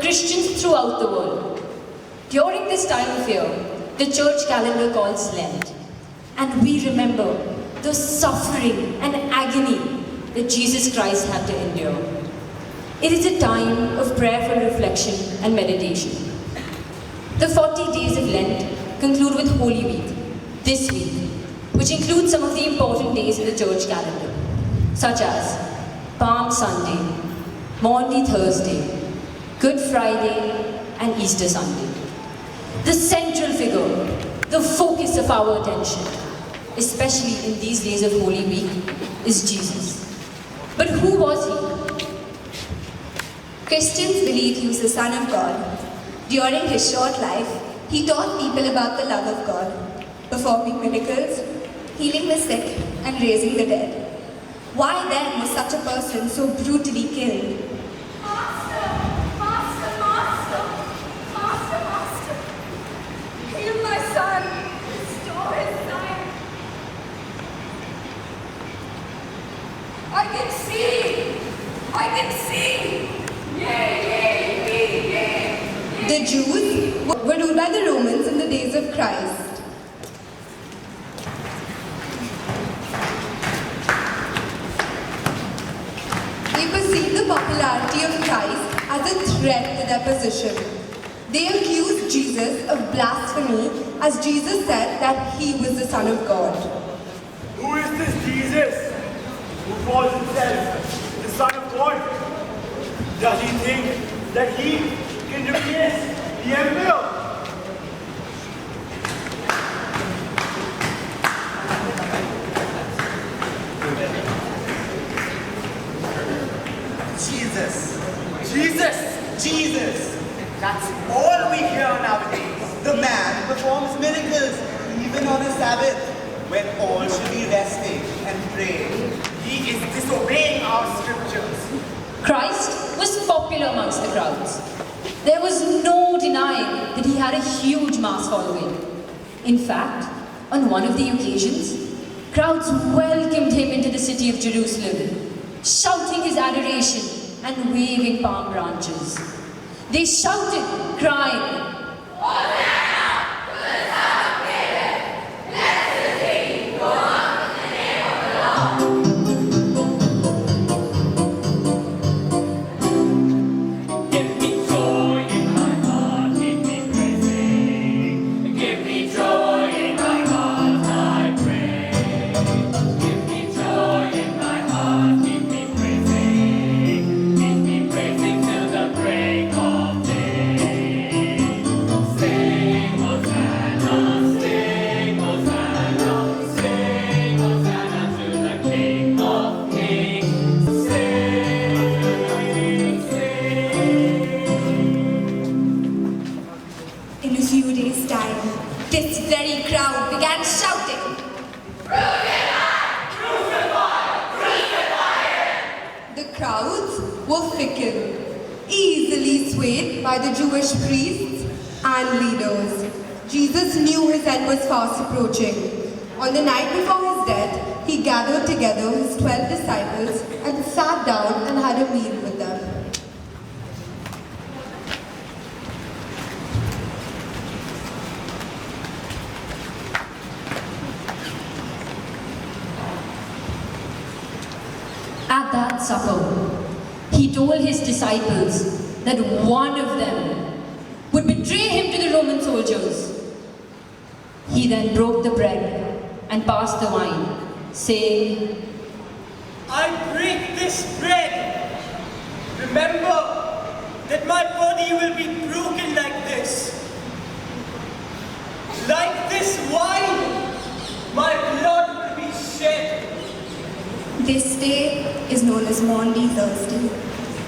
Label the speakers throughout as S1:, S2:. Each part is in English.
S1: Christians throughout the world. During this time of year, the church calendar calls Lent, and we remember the suffering and agony that Jesus Christ had to endure. It is a time of prayerful reflection and meditation. The 40 days of Lent conclude with Holy Week, this week, which includes some of the important days in the church calendar, such as Palm Sunday, Maundy Thursday, Good Friday, and Easter Sunday. The central figure, the focus of our attention, especially in these days of Holy Week, is Jesus. But who was he?
S2: Christians believe he was the Son of God. During his short life, he taught people about the love of God, performing miracles, healing the sick, and raising the dead. Why then was such a person so brutally killed?
S3: Master, heal my son, restore his sight. I can see. Yay.
S2: The Jews were ruled by the Romans in the days of Christ. They perceived the popularity of Christ as a threat to their position. They accused Jesus of blasphemy as Jesus said that he was the Son of God.
S4: Who is this Jesus who calls himself the Son of God? Does he think that he can replace the emperor?
S5: Jesus. That's all we hear nowadays. The man performs miracles, even on a Sabbath, when all should be resting and praying. He is disobeying our scriptures.
S1: Christ was popular amongst the crowds. There was no denying that he had a huge mass following. In fact, on one of the occasions, crowds welcomed him into the city of Jerusalem, shouting his adoration and waving palm branches. They shouted, crying,
S3: Hosanna to the Son of David! Blessed is he who comes in the name of the Lord!
S6: Give me joy in my heart, keep me praising. Give me joy in my heart, I pray. Give me joy in my heart, keep me praising. Keep me praising till the break of day. Sing Hosanna, sing Hosanna, sing Hosanna to the King of Kings.
S2: In a few days' time, this very crowd began shouting. The crowds were fickle, easily swayed by the Jewish priests and leaders. Jesus knew his end was fast approaching. On the night before his death, he gathered together his 12 disciples and sat down and had a meal with them.
S1: At that supper, he told his disciples that one of them would betray him to the Roman soldiers. He then broke the bread and passed the wine, saying,
S7: I break this bread. Remember that my body will be broken like this. Like this wine, my blood will be shed.
S2: This day is known as Maundy Thursday.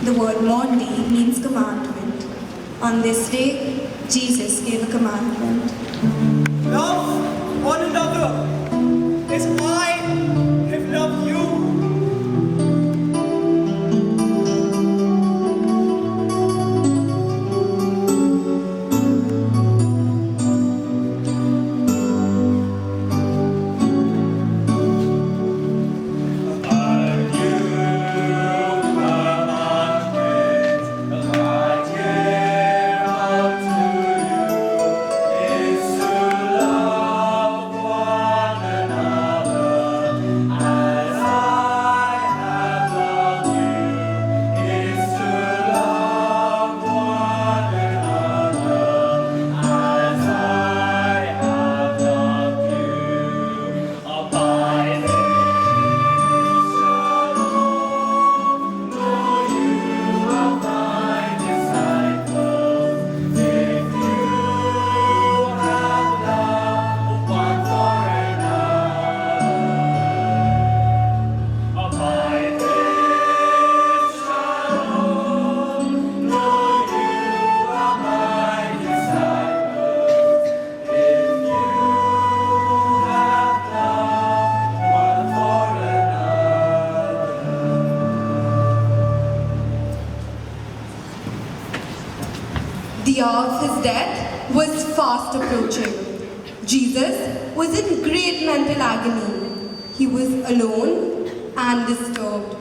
S2: The word Maundy means commandment. On this day, Jesus gave a commandment.
S7: Love one another as I have loved you.
S6: A new commandment I give.
S2: The hour of his death was fast approaching. Jesus was in great mental agony. He was alone and disturbed.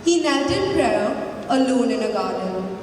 S2: He knelt in prayer alone in a garden.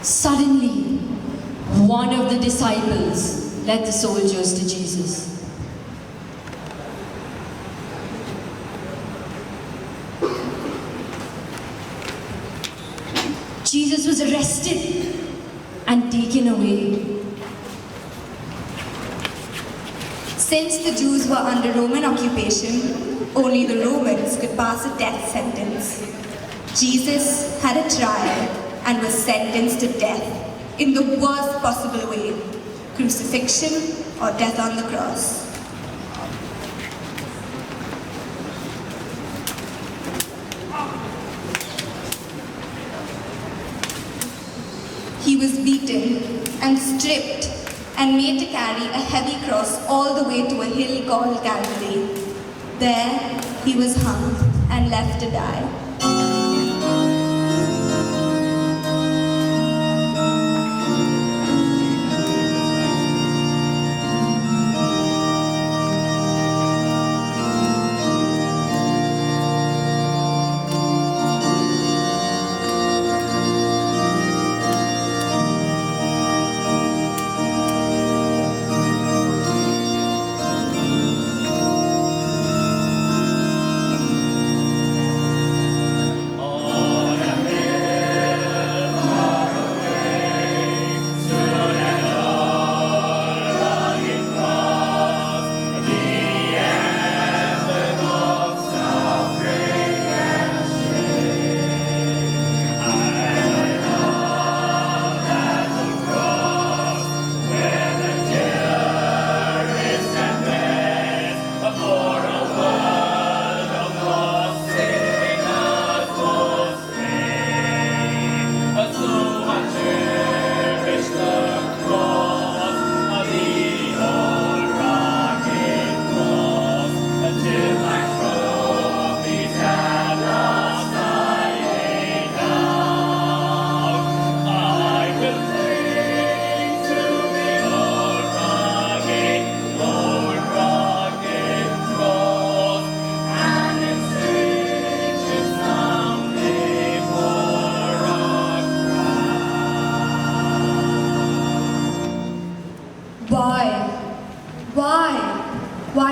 S1: Suddenly, one of the disciples led the soldiers to Jesus. Jesus was arrested and taken away.
S2: Since the Jews were under Roman occupation, only the Romans could pass a death sentence. Jesus had a trial and was sentenced to death in the worst possible way, crucifixion or death on the cross. He was beaten and stripped and made to carry a heavy cross all the way to a hill called Calvary. There he was hung and left to die.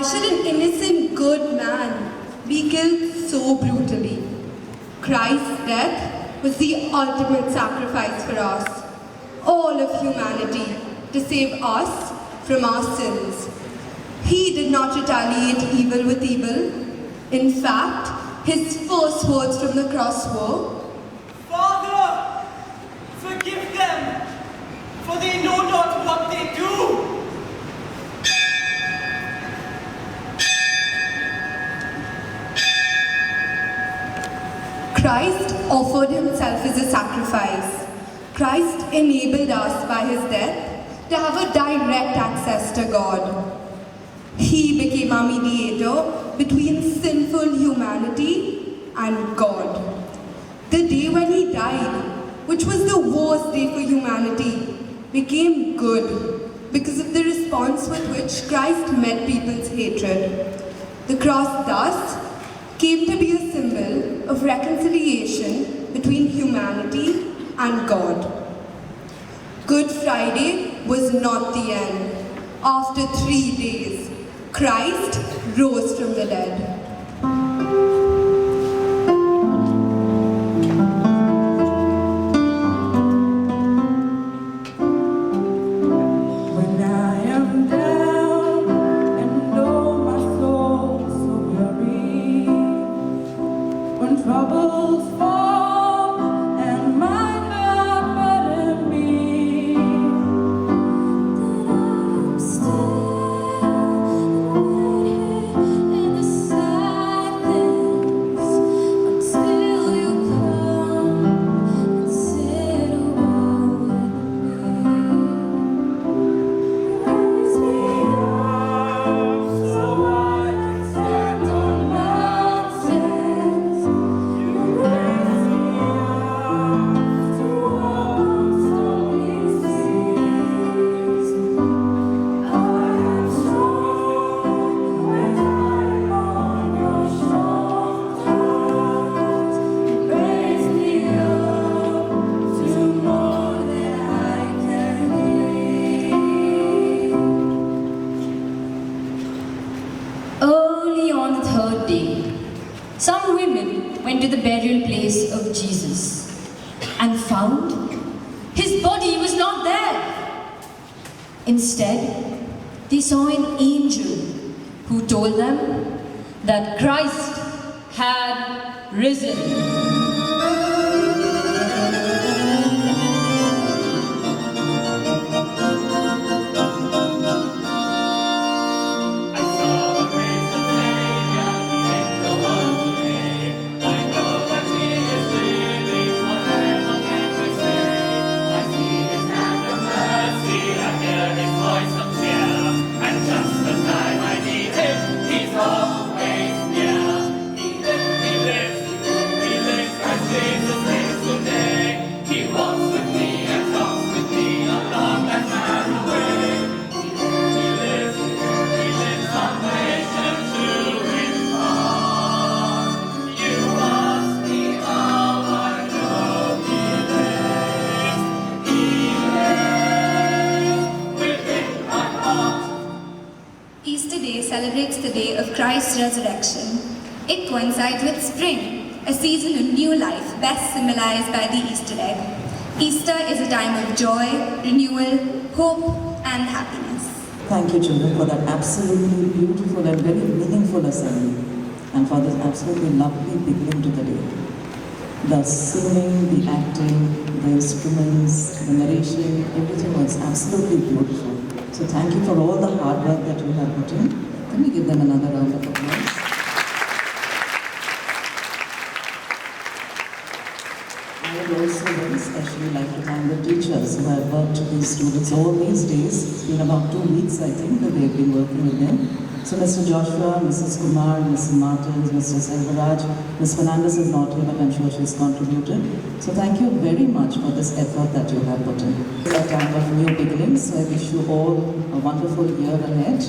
S2: Why should an innocent good man be killed so brutally? Christ's death was the ultimate sacrifice for us, all of humanity, to save us from our sins. He did not retaliate evil with evil. In fact, his first words from the cross were,
S7: Father, forgive them, for they know not what they do.
S2: Christ offered himself as a sacrifice. Christ enabled us by his death to have a direct access to God. He became our mediator between sinful humanity and God. The day when he died, which was the worst day for humanity, became good because of the response with which Christ met people's hatred. The cross thus came to be a symbol of reconciliation between humanity and God. Good Friday was not the end. After 3 days, Christ rose from the dead.
S8: When I am down and oh my soul is so weary, when troubles fall and my heart burden me, that I am still and wait in the silence until you come and sit a while with me. Raise me up so I can stand on mountains. You raise me up to walk on stormy seas. I am strong when I'm on your shoulders. Raise me up to more than I can be.
S1: Early on the third day, some women went to the burial place of Jesus and found his body was not there. Instead, they saw an angel who told them that Christ had risen.
S6: I saw the risen Savior, He the one today. I know that He is living forever, can we say. I see His hand of mercy, I hear His voice of cheer. And just the time I need Him, He's always near. He lives, Christ Jesus lives today. He walks with me and talks with me along that narrow way. He lives, salvation to impart. You ask me how I know He lives within my heart.
S9: Easter Day celebrates the day of Christ's resurrection. It coincides with spring, a season of new life best symbolized by the Easter egg. Easter is a time of joy, renewal, hope, and happiness.
S8: Thank you, children, for that absolutely beautiful and very meaningful assembly, and for this absolutely lovely beginning to the day. The singing, the acting, the instruments, the narration, everything was absolutely beautiful. So thank you for all the hard work that you have put in. Can we give them another round of applause? I would also very especially like to thank the teachers who have worked with these students all these days. It's been about 2 weeks, I think, that they've been working with them. So Mr. Joshua, Mrs. Kumar, Mrs. Martins, Mr. Selvaraj, Ms. Fernandez is not here, but I'm sure she's contributed. So thank you very much for this effort that you have put in. It's a time of new beginnings, so I wish you all a wonderful year ahead.